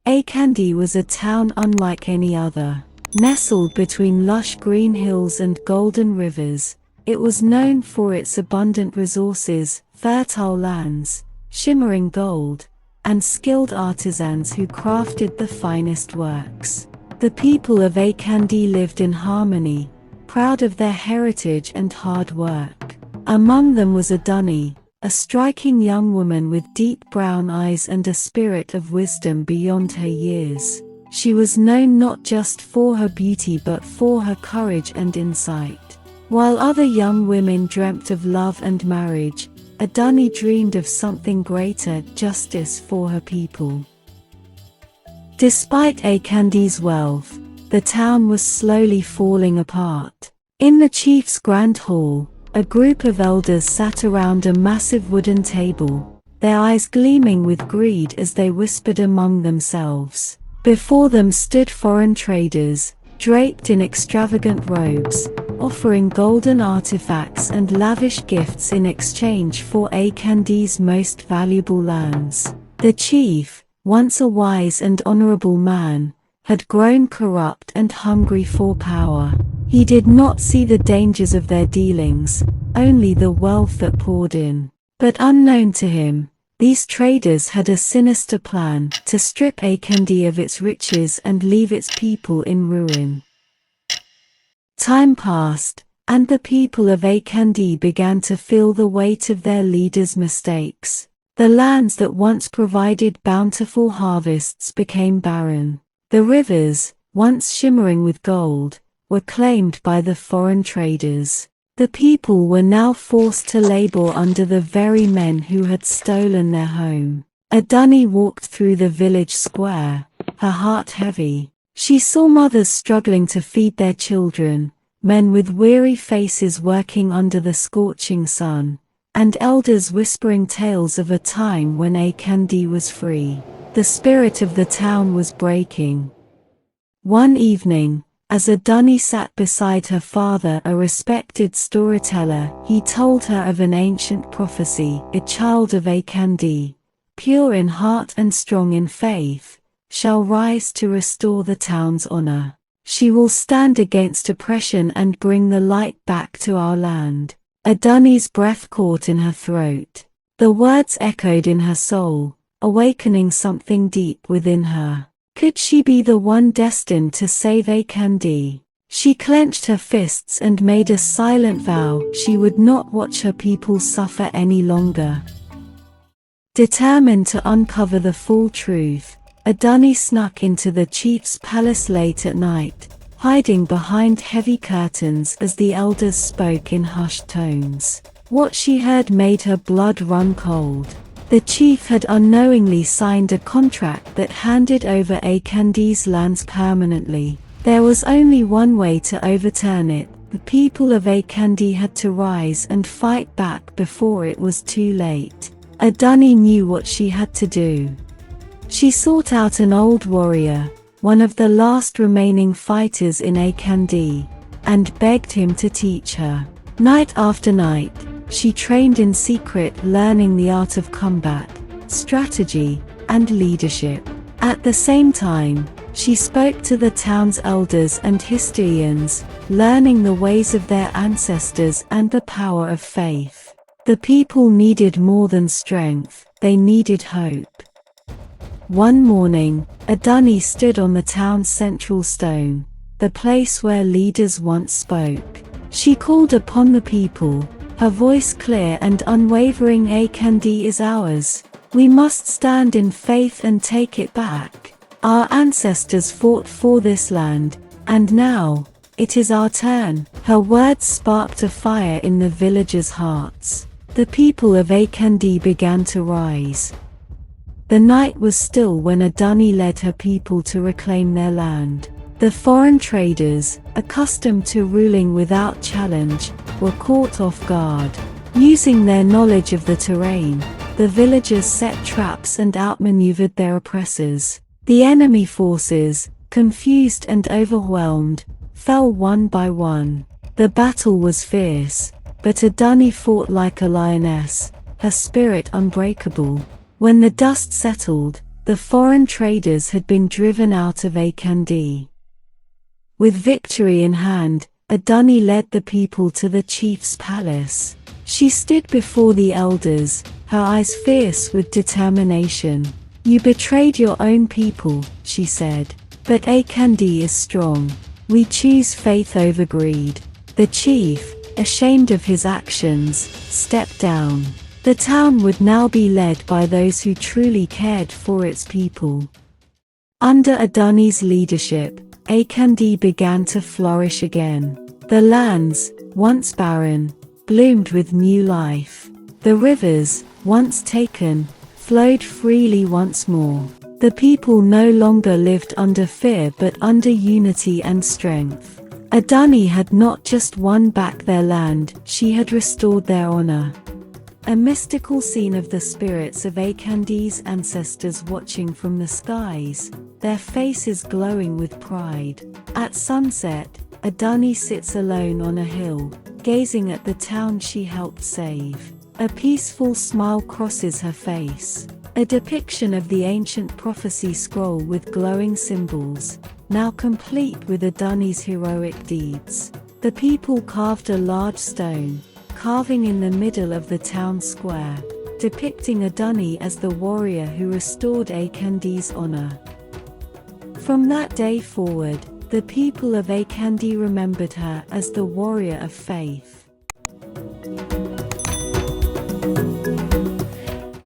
Akande was a town unlike any other. Nestled between lush green hills and golden rivers, it was known for its abundant resources, fertile lands, shimmering gold, and skilled artisans who crafted the finest works. The people of Akande lived in harmony, proud of their heritage and hard work. Among them was Aduni, a striking young woman with deep brown eyes and a spirit of wisdom beyond her years. She was known not just for her beauty but for her courage and insight. While other young women dreamt of love and marriage, Aduni dreamed of something greater, justice for her people. Despite Akande's wealth, the town was slowly falling apart. In the chief's grand hall, a group of elders sat around a massive wooden table, their eyes gleaming with greed as they whispered among themselves. Before them stood foreign traders, draped in extravagant robes, offering golden artifacts and lavish gifts in exchange for Akande's most valuable lands. The chief, once a wise and honorable man, had grown corrupt and hungry for power. He did not see the dangers of their dealings, only the wealth that poured in. But unknown to him, these traders had a sinister plan to strip Akande of its riches and leave its people in ruin. Time passed, and the people of Akande began to feel the weight of their leaders' mistakes. The lands that once provided bountiful harvests became barren. The rivers, once shimmering with gold, were claimed by the foreign traders. The people were now forced to labor under the very men who had stolen their home. Aduni walked through the village square, her heart heavy. She saw mothers struggling to feed their children, men with weary faces working under the scorching sun, and elders whispering tales of a time when Akande was free. The spirit of the town was breaking. One evening, as Aduni sat beside her father, a respected storyteller, he told her of an ancient prophecy. A child of Akande, pure in heart and strong in faith, shall rise to restore the town's honor. She will stand against oppression and bring the light back to our land. Aduni's breath caught in her throat. The words echoed in her soul, awakening something deep within her. Could she be the one destined to save Akande? She clenched her fists and made a silent vow she would not watch her people suffer any longer. Determined to uncover the full truth, Aduni snuck into the chief's palace late at night, hiding behind heavy curtains as the elders spoke in hushed tones. What she heard made her blood run cold. The chief had unknowingly signed a contract that handed over Akande's lands permanently. There was only one way to overturn it. The people of Akande had to rise and fight back before it was too late. Aduni knew what she had to do. She sought out an old warrior, one of the last remaining fighters in Akande, and begged him to teach her. Night after night, she trained in secret, learning the art of combat, strategy, and leadership. At the same time, she spoke to the town's elders and historians, learning the ways of their ancestors and the power of faith. The people needed more than strength, they needed hope. One morning, Aduni stood on the town's central stone, the place where leaders once spoke. She called upon the people, her voice clear and unwavering. Akande is ours. We must stand in faith and take it back. Our ancestors fought for this land, and now, it is our turn. Her words sparked a fire in the villagers' hearts. The people of Akande began to rise. The night was still when Aduni led her people to reclaim their land. The foreign traders, accustomed to ruling without challenge, were caught off guard. Using their knowledge of the terrain, the villagers set traps and outmaneuvered their oppressors. The enemy forces, confused and overwhelmed, fell one by one. The battle was fierce, but Aduni fought like a lioness, her spirit unbreakable. When the dust settled, The foreign traders had been driven out of Akande. With victory in hand, Aduni led the people to the chief's palace. She stood before the elders, her eyes fierce with determination. "You betrayed your own people," she said. "But Akande is strong. We choose faith over greed." The chief, ashamed of his actions, stepped down. The town would now be led by those who truly cared for its people. Under Aduni's leadership, Akande began to flourish again. The lands, once barren, bloomed with new life. The rivers, once taken, flowed freely once more. The people no longer lived under fear but under unity and strength. Aduni had not just won back their land, she had restored their honor. A mystical scene of the spirits of Akande's ancestors watching from the skies, their faces glowing with pride. At sunset, Aduni sits alone on a hill, gazing at the town she helped save. A peaceful smile crosses her face, a depiction of the ancient prophecy scroll with glowing symbols, now complete with Aduni's heroic deeds. The people carved a large stone, carving in the middle of the town square, depicting Aduni as the warrior who restored Akande's honor. From that day forward, the people of Akande remembered her as the warrior of faith.